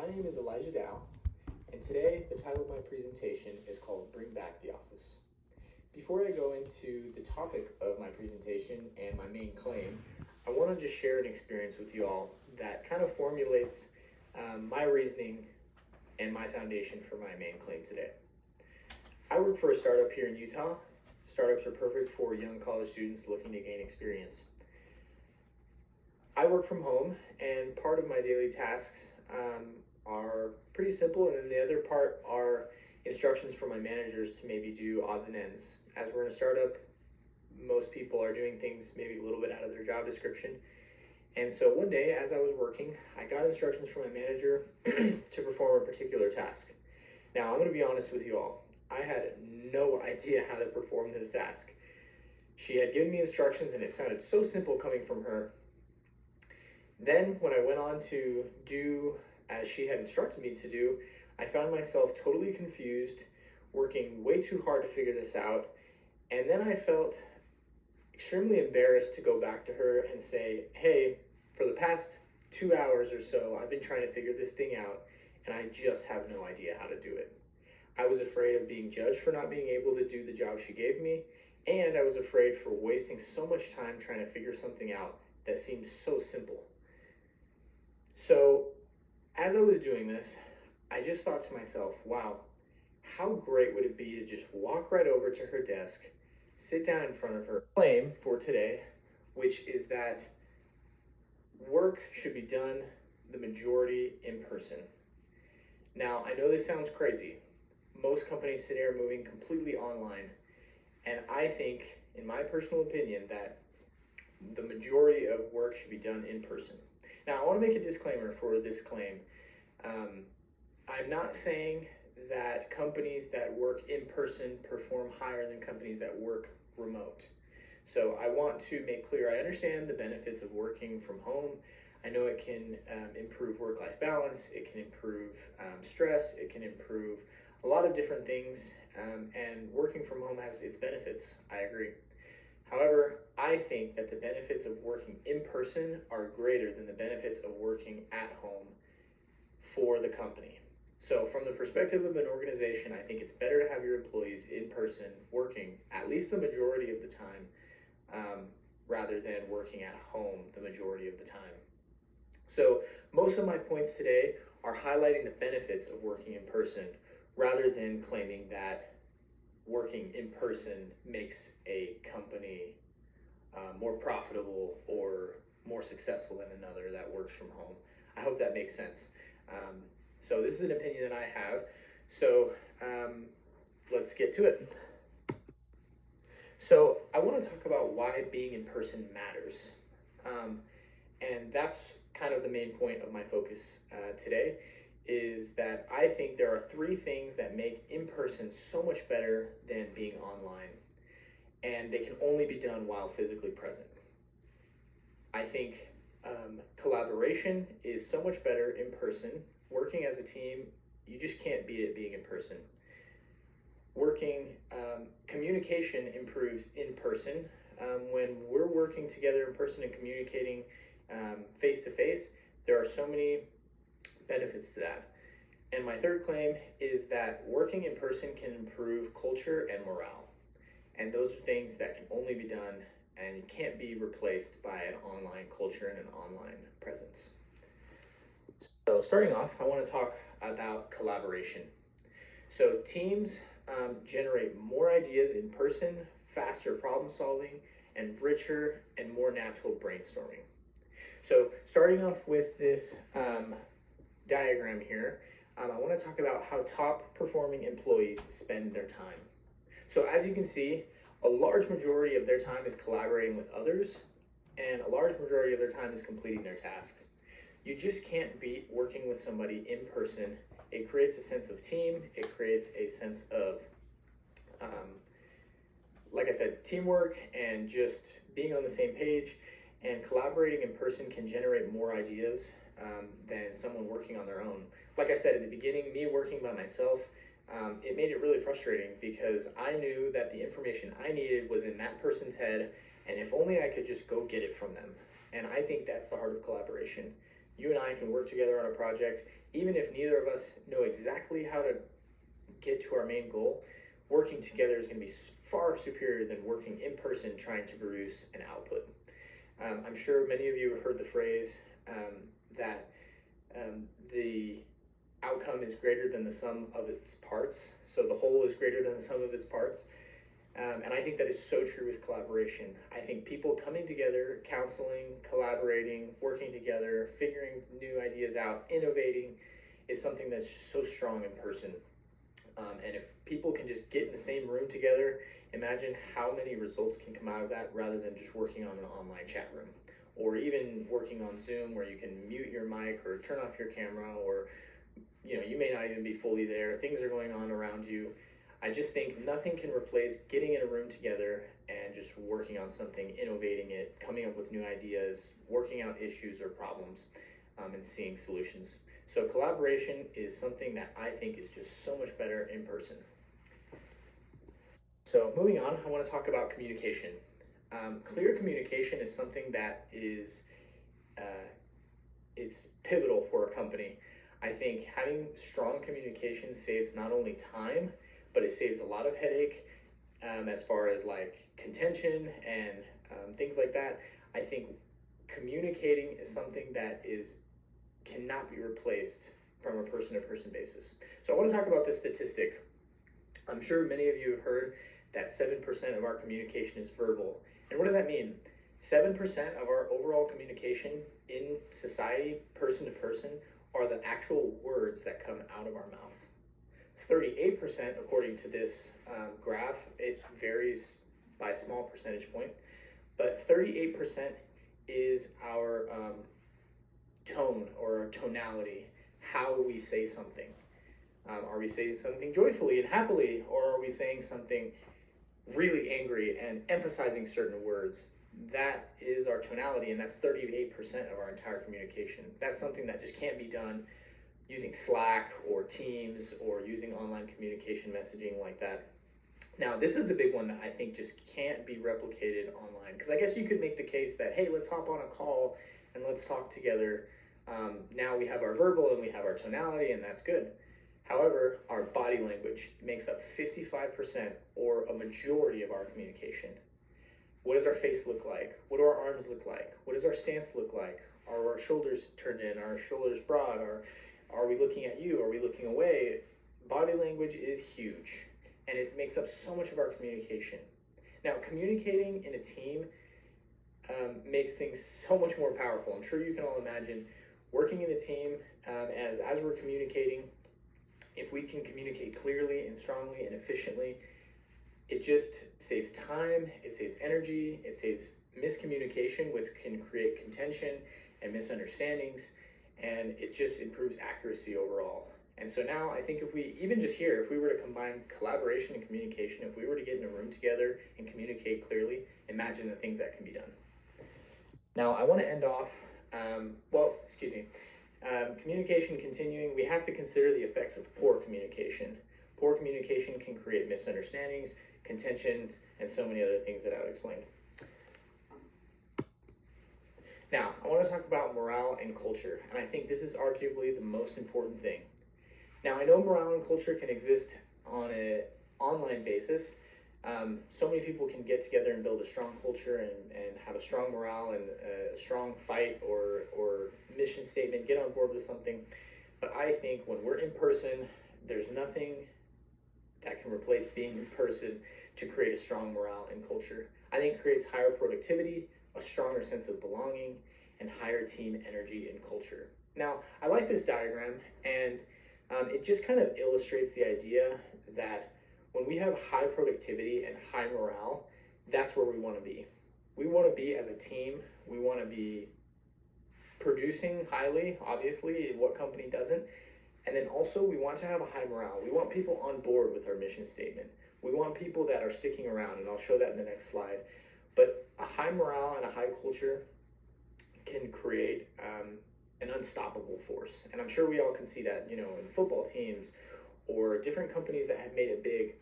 My name is Elijah Dow, and today the title of my presentation is called Bring Back the Office. Before I go into the topic of my presentation and my main claim, I want to just share an experience with you all that kind of formulates my reasoning and my foundation for my main claim today. I work for a startup here in Utah. Startups are perfect for young college students looking to gain experience. I work from home, and part of my daily tasks are pretty simple, and then the other part are instructions from my managers to maybe do odds and ends. As we're in a startup, most people are doing things maybe a little bit out of their job description. And so one day, as I was working, I got instructions from my manager to perform a particular task. Now, I'm going to be honest with you all. I had no idea how to perform this task. She had given me instructions, and it sounded so simple coming from her. Then, when I went on to do as she had instructed me to do, I found myself totally confused, working way too hard to figure this out, and then I felt extremely embarrassed to go back to her and say, hey, for the past 2 hours or so, I've been trying to figure this thing out, and I just have no idea how to do it. I was afraid of being judged for not being able to do the job she gave me, and I was afraid for wasting so much time trying to figure something out that seemed so simple. So, as I was doing this, I just thought to myself, wow, how great would it be to just walk right over to her desk, sit down in front of her, claim for today, which is that work should be done the majority in person. Now, I know this sounds crazy. Most companies today are moving completely online, and I think, in my personal opinion, that the majority of work should be done in person. Now, I want to make a disclaimer for this claim. I'm not saying that companies that work in person perform higher than companies that work remote. So I want to make clear, I understand the benefits of working from home. I know it can improve work-life balance, it can improve stress, it can improve a lot of different things, and working from home has its benefits, I agree. However, I think that the benefits of working in person are greater than the benefits of working at home for the company. So from the perspective of an organization, I think it's better to have your employees in person working at least the majority of the time, rather than working at home the majority of the time. So most of my points today are highlighting the benefits of working in person rather than claiming that working in person makes a company more profitable or more successful than another that works from home. I hope that makes sense. So this is an opinion that I have. So let's get to it. So I want to talk about why being in person matters. And that's kind of the main point of my focus today, is that I think there are 3 things that make in-person so much better than being online, and they can only be done while physically present. I think collaboration is so much better in person. Working as a team, you just can't beat it being in person. Communication improves in person. When we're working together in person and communicating face-to-face, there are so many benefits to that. And my third claim is that working in person can improve culture and morale. And those are things that can only be done and can't be replaced by an online culture and an online presence. So starting off, I want to talk about collaboration. So teams generate more ideas in person, faster problem solving, and richer and more natural brainstorming. So starting off with this diagram here, I want to talk about how top performing employees spend their time. So as you can see, a large majority of their time is collaborating with others, and a large majority of their time is completing their tasks. You just can't beat working with somebody in person. It creates a sense of team. It creates a sense of, like I said, teamwork and just being on the same page. And collaborating in person can generate more ideas than someone working on their own. Like I said at the beginning, me working by myself, it made it really frustrating because I knew that the information I needed was in that person's head, and if only I could just go get it from them. And I think that's the heart of collaboration. you and I can work together on a project, even if neither of us know exactly how to get to our main goal. Working together is going to be far superior than working in person trying to produce an output. I'm sure many of you have heard the phrase that the outcome is greater than the sum of its parts. So the whole is greater than the sum of its parts. And I think that is so true with collaboration. I think people coming together, counseling, collaborating, working together, figuring new ideas out, innovating is something that's just so strong in person. And if people can just get in the same room together, imagine how many results can come out of that rather than just working on an online chat room. Or even working on Zoom where you can mute your mic or turn off your camera, or you may not even be fully there. Things are going on around you. I just think nothing can replace getting in a room together and just working on something, innovating it, coming up with new ideas, working out issues or problems, and seeing solutions. So collaboration is something that I think is just so much better in person. So moving on, I want to talk about communication. Clear communication is something that is it's pivotal for a company. I think having strong communication saves not only time, but it saves a lot of headache as far as like contention and things like that. I think communicating is something that cannot be replaced from a person-to-person basis. So I want to talk about this statistic. I'm sure many of you have heard that 7% of our communication is verbal. And what does that mean? 7% of our overall communication in society, person to person, are the actual words that come out of our mouth. 38%, according to this graph, it varies by a small percentage point, but 38% is our tone or our tonality, how we say something. Are we saying something joyfully and happily, or are we saying something really angry and emphasizing certain words? That is our tonality, and that's 38% of our entire communication. That's something that just can't be done using Slack or Teams or using online communication messaging like that. Now, this is the big one that I think just can't be replicated online, because I guess you could make the case that, hey, let's hop on a call and let's talk together. Now we have our verbal and we have our tonality, and that's good. However, our body language makes up 55% or a majority of our communication. What does our face look like? What do our arms look like? What does our stance look like? Are our shoulders turned in? Are our shoulders broad? Are we looking at you? Are we looking away? Body language is huge, and it makes up so much of our communication. Now, communicating in a team makes things so much more powerful. I'm sure you can all imagine working in a team as we're communicating. If we can communicate clearly and strongly and efficiently, it just saves time, it saves energy, it saves miscommunication, which can create contention and misunderstandings, and it just improves accuracy overall. And so now I think if we were to combine collaboration and communication, if we were to get in a room together and communicate clearly, imagine the things that can be done. Now I want to end off, communication continuing, we have to consider the effects of poor communication. Poor communication can create misunderstandings, contentions, and so many other things that I've explained. Now, I want to talk about morale and culture, and I think this is arguably the most important thing. Now, I know morale and culture can exist on an online basis. So many people can get together and build a strong culture and have a strong morale and a strong fight or mission statement, get on board with something. But I think when we're in person, there's nothing that can replace being in person to create a strong morale and culture. I think it creates higher productivity, a stronger sense of belonging, and higher team energy and culture. Now, I like this diagram, and it just kind of illustrates the idea that when we have high productivity and high morale, that's where we want to be. We want to be as a team. We want to be producing highly, obviously, what company doesn't? And then also we want to have a high morale. We want people on board with our mission statement. We want people that are sticking around, and I'll show that in the next slide. But a high morale and a high culture can create an unstoppable force. And I'm sure we all can see that, in football teams or different companies that have made it big.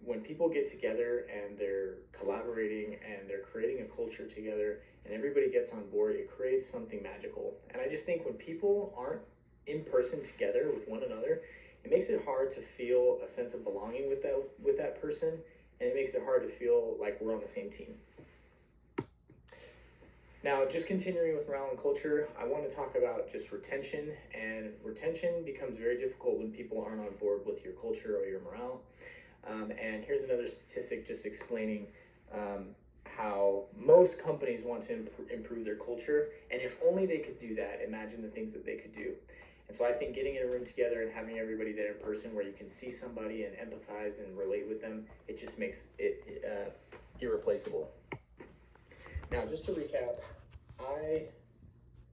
When people get together and they're collaborating and they're creating a culture together and everybody gets on board, it creates something magical. And I just think when people aren't in person together with one another, it makes it hard to feel a sense of belonging with that person, and it makes it hard to feel like we're on the same team. Now, just continuing with morale and culture, I want to talk about just retention, and retention becomes very difficult when people aren't on board with your culture or your morale. And here's another statistic just explaining how most companies want to improve their culture, and if only they could do that, imagine the things that they could do. And so I think getting in a room together and having everybody there in person where you can see somebody and empathize and relate with them, it just makes it irreplaceable. Now, just to recap, I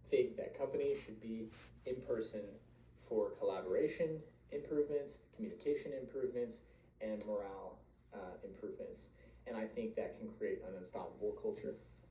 think that companies should be in person for collaboration improvements, communication improvements, and morale improvements. And I think that can create an unstoppable culture.